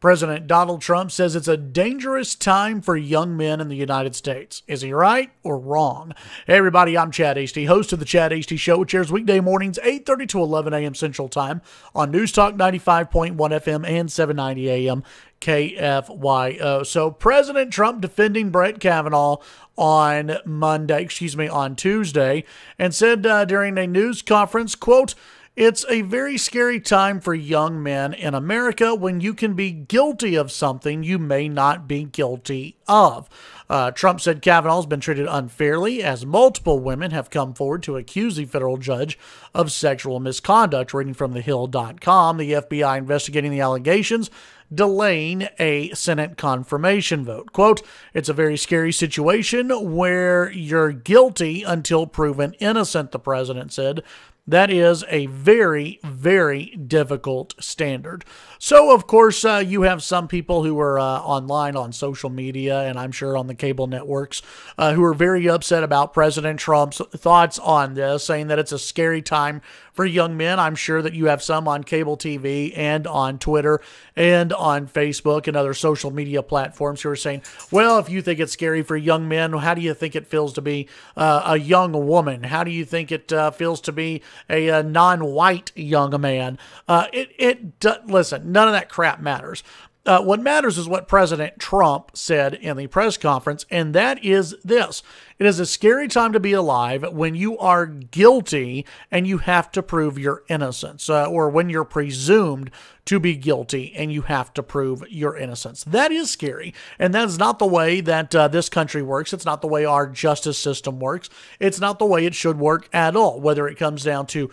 President Donald Trump says it's a dangerous time for young men in the United States. Is he right or wrong? Hey everybody, I'm Chad Hasty, host of the Chad Hasty Show, which airs weekday mornings 8:30 to 11 a.m. Central Time on News Talk 95.1 FM and 790 a.m. KFYO. So President Trump defending Brett Kavanaugh on Tuesday, and said during a news conference, quote, "It's a very scary time for young men in America when you can be guilty of something you may not be guilty of." Trump said Kavanaugh has been treated unfairly as multiple women have come forward to accuse the federal judge of sexual misconduct. Reading from thehill.com, the FBI investigating the allegations, delaying a Senate confirmation vote. Quote, "It's a very scary situation where you're guilty until proven innocent," the president said. That is a very, very difficult standard. So, of course, you have some people who are online on social media, and I'm sure on the cable networks, who are very upset about President Trump's thoughts on this, saying that it's a scary time for young men. I'm sure that you have some on cable TV and on Twitter and on Facebook and other social media platforms who are saying, well, if you think it's scary for young men, how do you think it feels to be a young woman? How do you think it feels to be a non-white young man? Listen, none of that crap matters. What matters is what President Trump said in the press conference, and that is this. It is a scary time to be alive when you are guilty and you have to prove your innocence, or when you're presumed to be guilty and you have to prove your innocence. That is scary, and that is not the way that this country works. It's not the way our justice system works. It's not the way it should work at all, whether it comes down to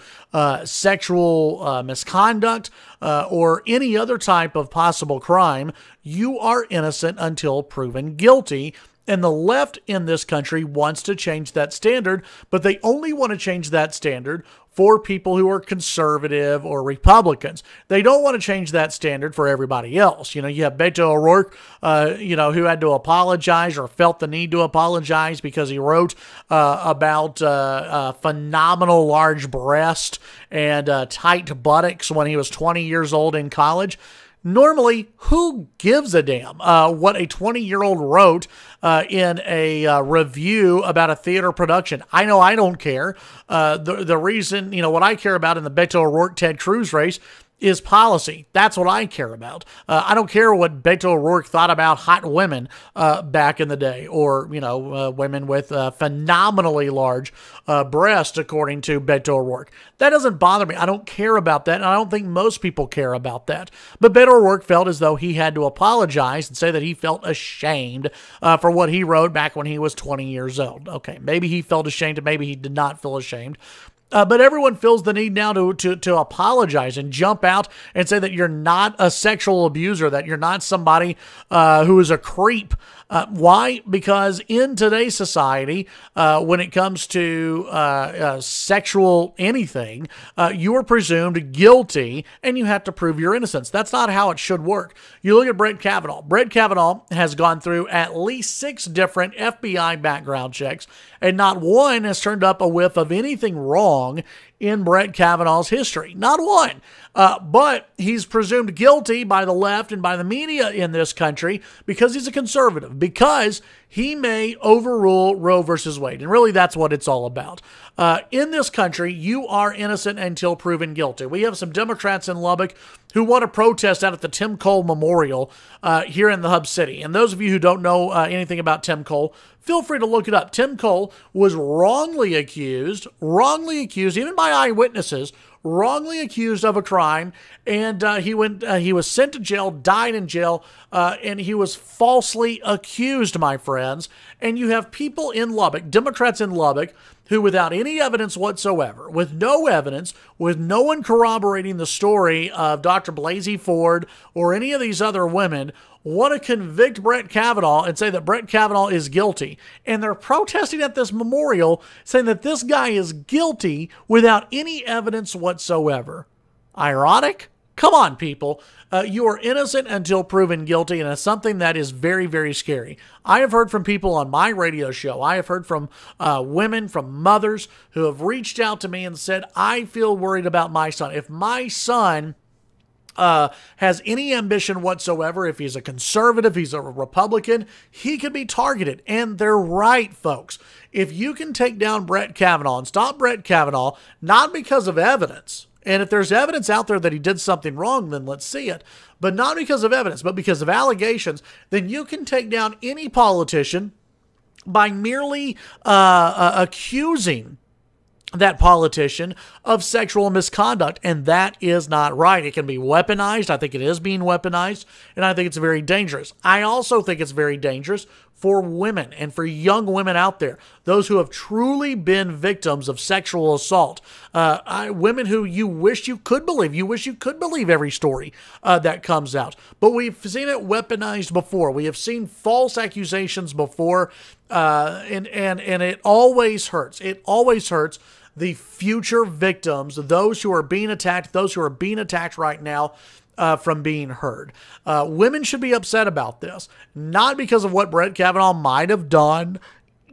sexual misconduct or any other type of possible crime. You are innocent until proven guilty. And the left in this country wants to change that standard, but they only want to change that standard for people who are conservative or Republicans. They don't want to change that standard for everybody else. You have Beto O'Rourke, who had to apologize or felt the need to apologize because he wrote about phenomenal large breast and tight buttocks when he was 20 years old in college. Normally, who gives a damn what a 20-year-old wrote in a review about a theater production? I know I don't care. The reason, what I care about in the Beto O'Rourke Ted Cruz race is policy. That's what I care about. I don't care what Beto O'Rourke thought about hot women back in the day, or women with phenomenally large breasts, according to Beto O'Rourke. That doesn't bother me. I don't care about that, and I don't think most people care about that. But Beto O'Rourke felt as though he had to apologize and say that he felt ashamed for what he wrote back when he was 20 years old. Okay, maybe he felt ashamed, and maybe he did not feel ashamed. But everyone feels the need now to apologize and jump out and say that you're not a sexual abuser, that you're not somebody who is a creep. Why? Because in today's society, when it comes to sexual anything, you are presumed guilty and you have to prove your innocence. That's not how it should work. You look at Brett Kavanaugh. Brett Kavanaugh has gone through at least 6 different FBI background checks, and not one has turned up a whiff of anything wrong in Brett Kavanaugh's history. Not one. But he's presumed guilty by the left and by the media in this country because he's a conservative, because he may overrule Roe versus Wade. And really, that's what it's all about. In this country, you are innocent until proven guilty. We have some Democrats in Lubbock who want to protest out at the Tim Cole Memorial here in the Hub City. And those of you who don't know anything about Tim Cole, feel free to look it up. Tim Cole was wrongly accused, even by eyewitnesses, wrongly accused of a crime, and he was sent to jail, died in jail, and he was falsely accused, my friends. And you have people in Lubbock, Democrats in Lubbock, who without any evidence whatsoever, with no evidence, with no one corroborating the story of Dr. Blasey Ford or any of these other women, want to convict Brett Kavanaugh and say that Brett Kavanaugh is guilty. And they're protesting at this memorial saying that this guy is guilty without any evidence whatsoever. Ironic? Come on, people. You are innocent until proven guilty, and it's something that is very, very scary. I have heard from people on my radio show. I have heard from women, from mothers who have reached out to me and said, I feel worried about my son. If my son has any ambition whatsoever, if he's a conservative, he's a Republican, he could be targeted. And they're right, folks. If you can take down Brett Kavanaugh and stop Brett Kavanaugh, not because of evidence, and if there's evidence out there that he did something wrong, then let's see it, but not because of evidence, but because of allegations, then you can take down any politician by merely accusing that politician of sexual misconduct, and that is not right. It can be weaponized. I think it is being weaponized, and I think it's very dangerous. I also think it's very dangerous for women and for young women out there, those who have truly been victims of sexual assault, women who you wish you could believe. You wish you could believe every story that comes out. But we've seen it weaponized before. We have seen false accusations before, and it always hurts. It always hurts the future victims, those who are being attacked, right now, from being heard. Women should be upset about this, not because of what Brett Kavanaugh might have done.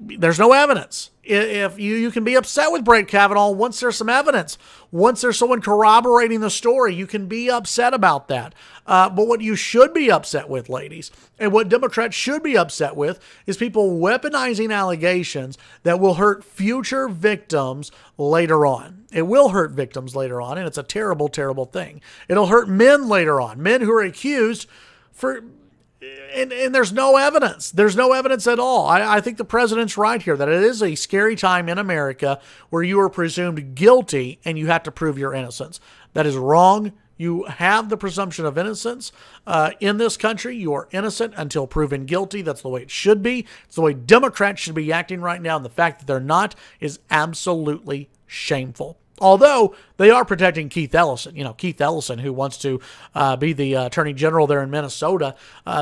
There's no evidence. If you can be upset with Brett Kavanaugh once there's some evidence, once there's someone corroborating the story, you can be upset about that. But what you should be upset with, ladies, and what Democrats should be upset with, is people weaponizing allegations that will hurt future victims later on. It will hurt victims later on, and it's a terrible, terrible thing. It'll hurt men later on, men who are accused for... And there's no evidence. There's no evidence at all. I think the president's right here that it is a scary time in America where you are presumed guilty and you have to prove your innocence. That is wrong. You have the presumption of innocence in this country. You are innocent until proven guilty. That's the way it should be. It's the way Democrats should be acting right now. And the fact that they're not is absolutely shameful. Although they are protecting Keith Ellison, Keith Ellison, who wants to be the attorney general there in Minnesota.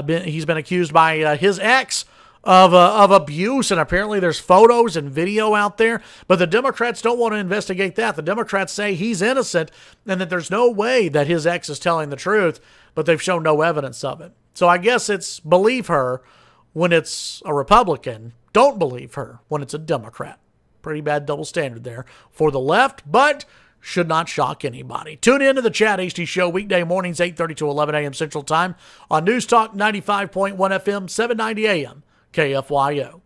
He's been accused by his ex of abuse, and apparently there's photos and video out there. But the Democrats don't want to investigate that. The Democrats say he's innocent and that there's no way that his ex is telling the truth, but they've shown no evidence of it. So I guess it's believe her when it's a Republican. Don't believe her when it's a Democrat. Pretty bad double standard there for the left, but should not shock anybody. Tune in to the Chad Hasty Show weekday mornings, 8:30 to 11 a.m. Central Time on News Talk 95.1 FM, 790 a.m. KFYO.